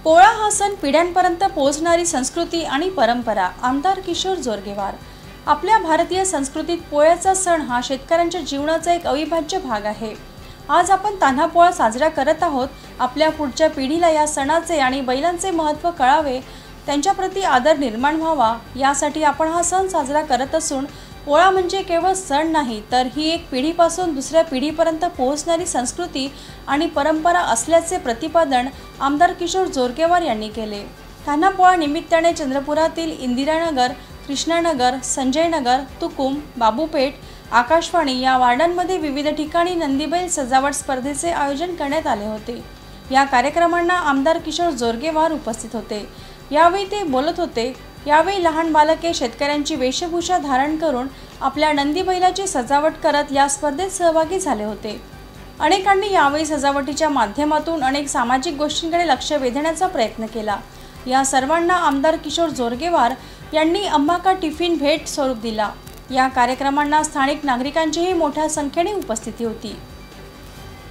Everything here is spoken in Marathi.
पोळा हा सण पिढ्यांपर्यंत पोहोचणारी संस्कृती आणि परंपरा। आमदार किशोर जोरगेवार। आपल्या भारतीय संस्कृतीत पोळ्याचा सण हा शेतकऱ्यांच्या जीवनाचा एक अविभाज्य भाग आहे। आज आपण तान्हा पोळा साजरा करत आहोत। आपल्या पुढच्या पिढीला या सणाचे आणि बैलांचे महत्त्व कळावे, त्यांच्याप्रती आदर निर्माण व्हावा, यासाठी आपण हा सण साजरा करत असून पोळा म्हणजे केवळ सण नाही, तर ही एक पिढीपासून दुसऱ्या पिढीपर्यंत पोहोचणारी संस्कृती आणि परंपरा असल्याचे प्रतिपादन आमदार किशोर जोरगेवार यांनी केले। तान्हा पोळा निमित्ताने चंद्रपुरातील इंदिरानगर, कृष्णानगर, संजयनगर, तुकुम, बाबूपेठ, आकाशवाणी या वार्डांमध्ये विविध ठिकाणी नंदीबैल सजावट स्पर्धेचे आयोजन करण्यात आले होते। या कार्यक्रमांना आमदार किशोर जोरगेवार उपस्थित होते। यावेळी ते बोलत होते। यावेळी लहान बालके शेतकऱ्यांची वेशभूषा धारण करून आपल्या नंदी बैलाची सजावट करत या स्पर्धेत सहभागी झाले होते। अनेकांनी यावेळी सजावटीच्या माध्यमातून अनेक सामाजिक गोष्टींकडे लक्ष वेधण्याचा प्रयत्न केला। या सर्वांना आमदार किशोर जोरगेवार यांनी अम्मा का टिफिन भेट स्वरूप दिला। या कार्यक्रमांना स्थानिक नागरिकांचीही मोठ्या संख्येने उपस्थिती होती।